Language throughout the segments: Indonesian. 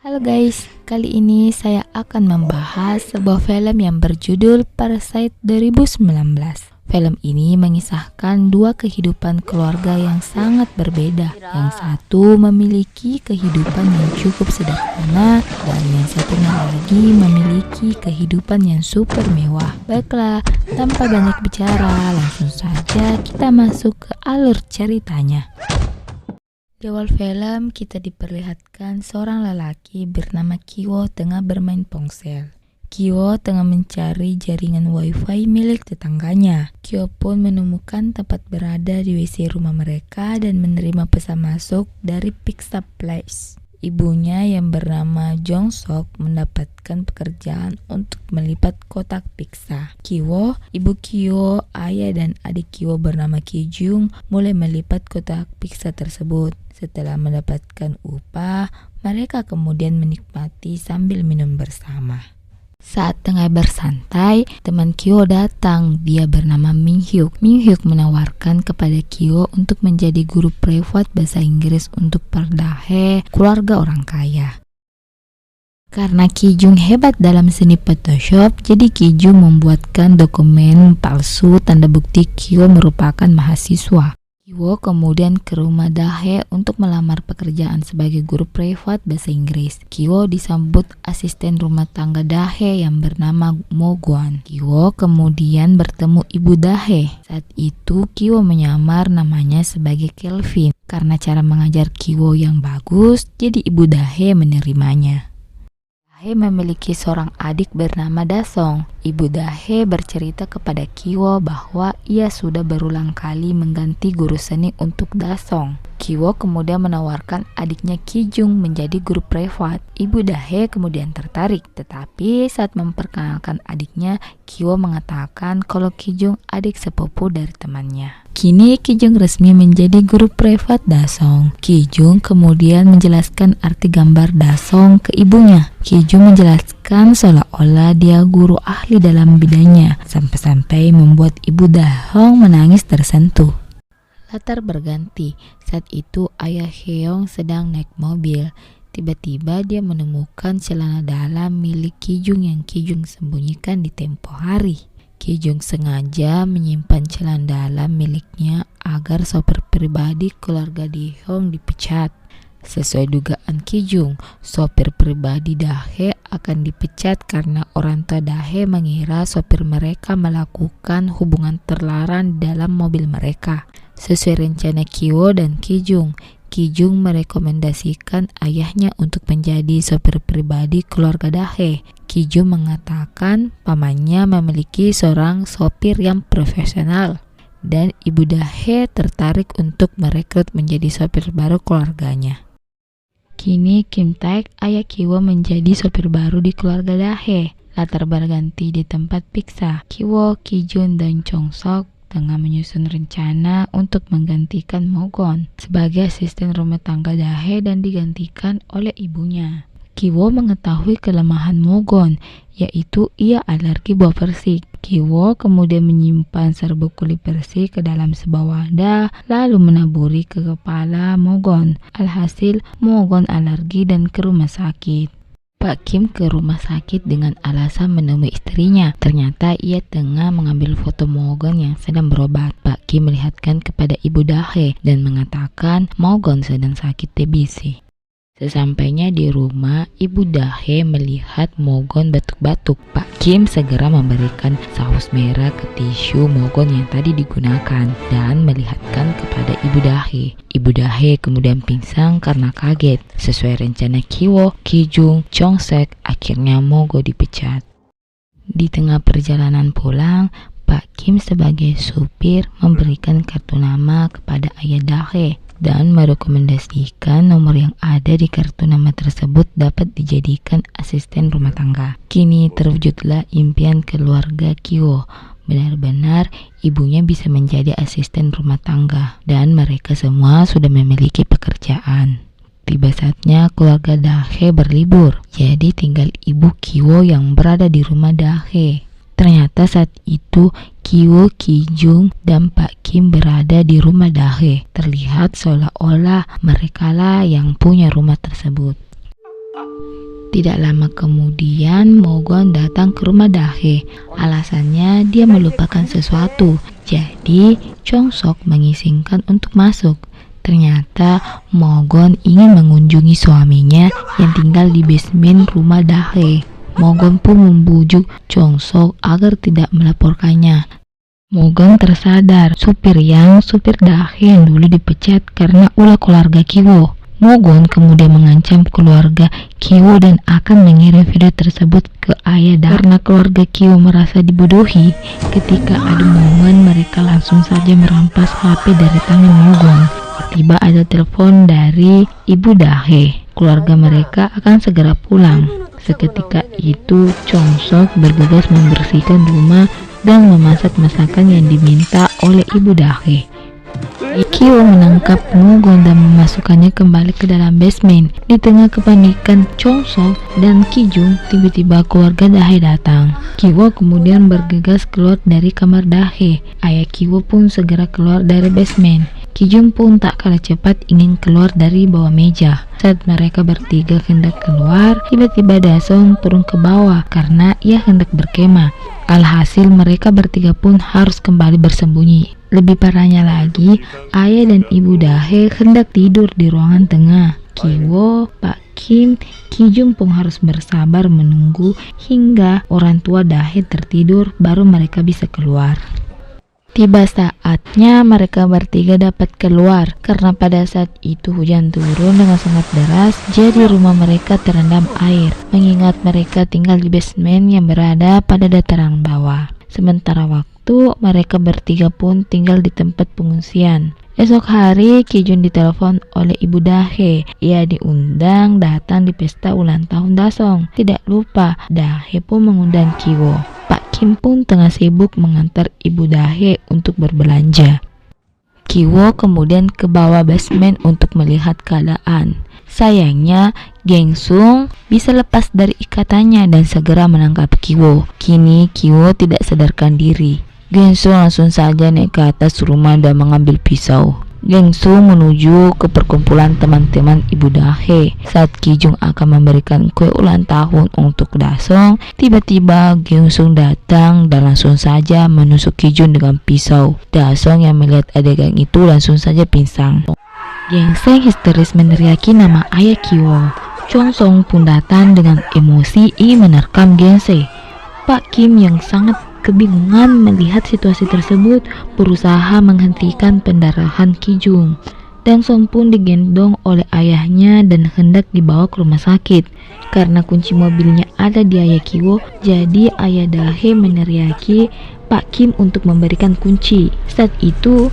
Halo guys, kali ini saya akan membahas sebuah film yang berjudul Parasite 2019. Film ini mengisahkan dua kehidupan keluarga yang sangat berbeda. Yang satu memiliki kehidupan yang cukup sederhana dan yang satunya lagi memiliki kehidupan yang super mewah. Baiklah, tanpa banyak bicara, langsung saja kita masuk ke alur ceritanya. Di awal film, kita diperlihatkan seorang lelaki bernama Kiwo tengah bermain ponsel. Kiwo tengah mencari jaringan wifi milik tetangganya. Kiwo pun menemukan tempat berada di WC rumah mereka dan menerima pesan masuk dari Pizza Place. Ibunya yang bernama Jong Sok mendapatkan pekerjaan untuk melipat kotak pizza. Kiwo, ibu Kiwo, ayah dan adik Kiwo bernama Ki Jung mulai melipat kotak pizza tersebut. Setelah mendapatkan upah, mereka kemudian menikmati sambil minum bersama. Saat tengah bersantai, teman Kiwo datang. Dia bernama Min Hyuk. Min Hyuk menawarkan kepada Kiwo untuk menjadi guru privat bahasa Inggris untuk Pardahe, keluarga orang kaya. Karena Ki Jung hebat dalam seni Photoshop, jadi Ki Jung membuatkan dokumen palsu tanda bukti Kiwo merupakan mahasiswa. Kiwo kemudian ke rumah Dahe untuk melamar pekerjaan sebagai guru privat bahasa Inggris. Kiwo disambut asisten rumah tangga Dahe yang bernama Mo Gwon. Kiwo kemudian bertemu ibu Dahe. Saat itu Kiwo menyamar namanya sebagai Kelvin. Karena cara mengajar Kiwo yang bagus, jadi ibu Dahe menerimanya. Dahe memiliki seorang adik bernama Dasong. Ibu Dahe bercerita kepada Kiwo bahwa ia sudah berulang kali mengganti guru seni untuk Dasong. Kiwo kemudian menawarkan adiknya Ki Jung menjadi guru privat. Ibu Dahe kemudian tertarik, tetapi saat memperkenalkan adiknya, Kiwo mengatakan kalau Ki Jung adik sepupu dari temannya. Kini Ki Jung resmi menjadi guru privat Dasong. Ki Jung kemudian menjelaskan arti gambar Dasong ke ibunya. Ki Jung menjelaskan seolah-olah dia guru ahli dalam bidangnya, sampai-sampai membuat ibu Dahong menangis tersentuh. Latar berganti, saat itu ayah Heong sedang naik mobil. Tiba-tiba dia menemukan celana dalam milik Ki Jung yang Ki Jung sembunyikan di tempo hari. Ki Jung sengaja menyimpan celana dalam miliknya agar sopir pribadi keluarga Dahong dipecat. Sesuai dugaan Ki Jung, sopir pribadi Dahe akan dipecat karena orang tua Dahe mengira sopir mereka melakukan hubungan terlarang dalam mobil mereka. Sesuai rencana Kiwo dan Ki Jung merekomendasikan ayahnya untuk menjadi sopir pribadi keluarga Dahe. Ki Jung mengatakan pamannya memiliki seorang sopir yang profesional dan ibu Dahe tertarik untuk merekrut menjadi sopir baru keluarganya. Kini Kim Taek, ayah Kiwo, menjadi sopir baru di keluarga Dahe. Latar berganti di tempat pizza. Kiwo, Ki Jun, dan Jong Sok tengah menyusun rencana untuk menggantikan Mo Gwon sebagai asisten rumah tangga Dahe dan digantikan oleh ibunya. Kiwo mengetahui kelemahan Mo Gwon, yaitu ia alergi buah persik. Kiwo kemudian menyimpan serbuk kulit persik ke dalam sebuah wadah, lalu menaburi ke kepala Mo Gwon. Alhasil, Mo Gwon alergi dan ke rumah sakit. Pak Kim ke rumah sakit dengan alasan menemui istrinya. Ternyata ia tengah mengambil foto Mo Gwon yang sedang berobat. Pak Kim melihatkan kepada ibu Dahe dan mengatakan Mo Gwon sedang sakit TBC. Sesampainya di rumah, ibu Dahe melihat Mo Gwon batuk-batuk. Pak Kim segera memberikan saus merah ke tisu Mo Gwon yang tadi digunakan dan melihatkan kepada ibu Dahe. Ibu Dahe kemudian pingsan karena kaget. Sesuai rencana Kiwo, Ki Jung, Jong Sek, akhirnya Mo Gwon dipecat. Di tengah perjalanan pulang, Pak Kim sebagai supir memberikan kartu nama kepada ayah Dahe dan merekomendasikan nomor yang ada di kartu nama tersebut dapat dijadikan asisten rumah tangga. Kini terwujudlah impian keluarga Kiwo. Benar-benar ibunya bisa menjadi asisten rumah tangga dan mereka semua sudah memiliki pekerjaan. Tiba saatnya keluarga Dahe berlibur, jadi tinggal ibu Kiwo yang berada di rumah Dahe. Ternyata saat itu Kiwo, Ki Jung, dan Pak Kim berada di rumah Dahe. Terlihat seolah-olah merekalah yang punya rumah tersebut. Tidak lama kemudian, Mogon datang ke rumah Dahe. Alasannya dia melupakan sesuatu. Jadi, Chongsok mengizinkan untuk masuk. Ternyata Mogon ingin mengunjungi suaminya yang tinggal di basement rumah Dahe. Mogon pun membujuk Chongsok agar tidak melaporkannya. Mogon tersadar supir Dahe yang dulu dipecat karena ulah keluarga Kiwo. Mogon kemudian mengancam keluarga Kiwo dan akan mengirim video tersebut ke ayah Dahe. Karena keluarga Kiwo merasa dibodohi, ketika adu momen mereka langsung saja merampas HP dari tangan Mogon. Tiba ada telepon dari ibu Dahe. Keluarga mereka akan segera pulang. Seketika itu Chongsok bergegas membersihkan rumah dan memasak masakan yang diminta oleh ibu Dahe. Kiwo menangkap Mogon dan memasukkannya kembali ke dalam basement. Di tengah kepanikan Chongsok dan Kijung, tiba-tiba keluarga Dahe datang. Kiwo kemudian bergegas keluar dari kamar Dahe. Ayah Kiwo pun segera keluar dari basement. Kijung pun tak kalah cepat ingin keluar dari bawah meja. Saat mereka bertiga hendak keluar, tiba-tiba Dasong turun ke bawah karena ia hendak berkemah. Alhasil mereka bertiga pun harus kembali bersembunyi. Lebih parahnya lagi, ayah dan ibu Dahe hendak tidur di ruangan tengah. Kiwo, Pak Kim, Kijung pun harus bersabar menunggu hingga orang tua Dahe tertidur baru mereka bisa keluar. Tiba saatnya mereka bertiga dapat keluar karena pada saat itu hujan turun dengan sangat deras, jadi rumah mereka terendam air, mengingat mereka tinggal di basement yang berada pada dataran bawah. Sementara waktu, mereka bertiga pun tinggal di tempat pengungsian. Esok hari, Kijun ditelepon oleh ibu Dahe. Ia diundang datang di pesta ulang tahun Dasong. Tidak lupa, Dahe pun mengundang Kiwo. Pak Kim pun tengah sibuk mengantar ibu Dahe untuk berbelanja. Kiwo kemudian ke bawah basement untuk melihat keadaan. Sayangnya, Gengsung bisa lepas dari ikatannya dan segera menangkap Kiwo. Kini Kiwo tidak sadarkan diri. Gengsung langsung saja naik ke atas rumah dan mengambil pisau. Gengsung menuju ke perkumpulan teman-teman ibu Dahe. Saat Kijung akan memberikan kue ulang tahun untuk Dasong, tiba-tiba Gengsung datang dan langsung saja menusuk Kijung dengan pisau. Dasong yang melihat adegan itu langsung saja pingsan. Gengsung histeris meneriaki nama ayah Kiwo. Chongsong pun datang dengan emosi ingin menerkam Gengsung. Pak Kim yang sangat kebingungan melihat situasi tersebut berusaha menghentikan pendarahan Kijung. Dangsong pun digendong oleh ayahnya dan hendak dibawa ke rumah sakit. Karena kunci mobilnya ada di ayah Kiwo, jadi ayah Dahe meneriaki Pak Kim untuk memberikan kunci. Saat itu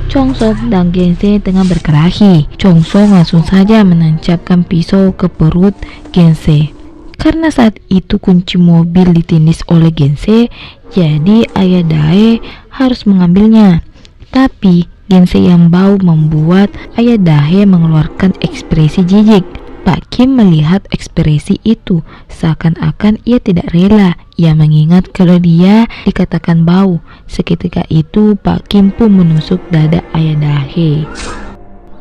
Chongsok dan Gengsung tengah berkelahi. Chongsok langsung saja menancapkan pisau ke perut Gengsung. Karena saat itu kunci mobil ditindis oleh Gengsung, jadi ayah Dahe harus mengambilnya. Tapi Gengsung yang bau membuat ayah Dahe mengeluarkan ekspresi jijik. Pak Kim melihat ekspresi itu, seakan-akan ia tidak rela. Ia mengingat kalau dia dikatakan bau. Seketika itu Pak Kim pun menusuk dada ayah Dahe.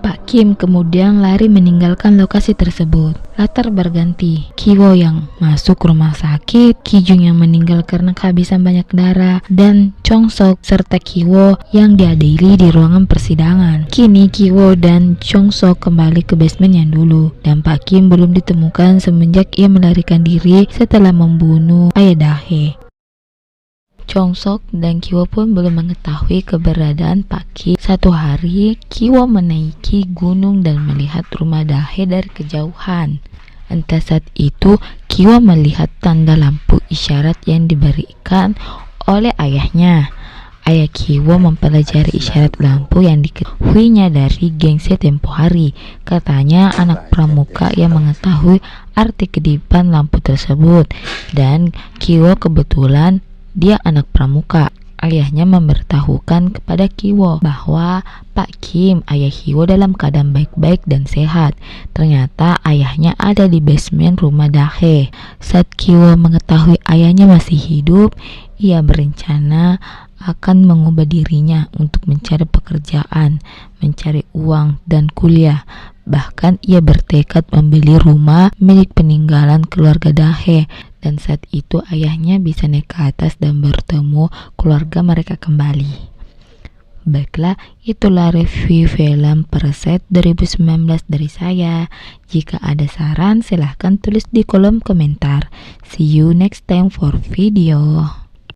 Pak Kim kemudian lari meninggalkan lokasi tersebut. Latar berganti, Kiwo yang masuk rumah sakit, Kijung yang meninggal karena kehabisan banyak darah, dan Chongsok serta Kiwo yang diadili di ruangan persidangan. Kini Kiwo dan Chongsok kembali ke basement yang dulu, dan Pak Kim belum ditemukan semenjak ia melarikan diri setelah membunuh ayah Dahe. Chongsok dan Kiwo pun belum mengetahui keberadaan Pak Kim. Satu hari, Kiwo menaiki gunung dan melihat rumah Dahe dari kejauhan. Entah saat itu, Kiwo melihat tanda lampu isyarat yang diberikan oleh ayahnya. Ayah Kiwo mempelajari isyarat lampu yang diketahuinya dari Gengsung tempo hari. Katanya anak pramuka yang mengetahui arti kedipan lampu tersebut. Dan Kiwo kebetulan dia anak pramuka. Ayahnya memberitahukan kepada Kiwo bahwa Pak Kim, ayah Kiwo dalam keadaan baik-baik dan sehat. Ternyata ayahnya ada di basement rumah Dahe. Saat Kiwo mengetahui ayahnya masih hidup, ia berencana akan mengubah dirinya untuk mencari pekerjaan, mencari uang, dan kuliah. Bahkan ia bertekad membeli rumah milik peninggalan keluarga Dahe, dan saat itu ayahnya bisa naik ke atas dan bertemu keluarga mereka kembali. Baiklah, itulah review film Parasite 2019 dari saya. Jika ada saran, silahkan tulis di kolom komentar. See you next time for video.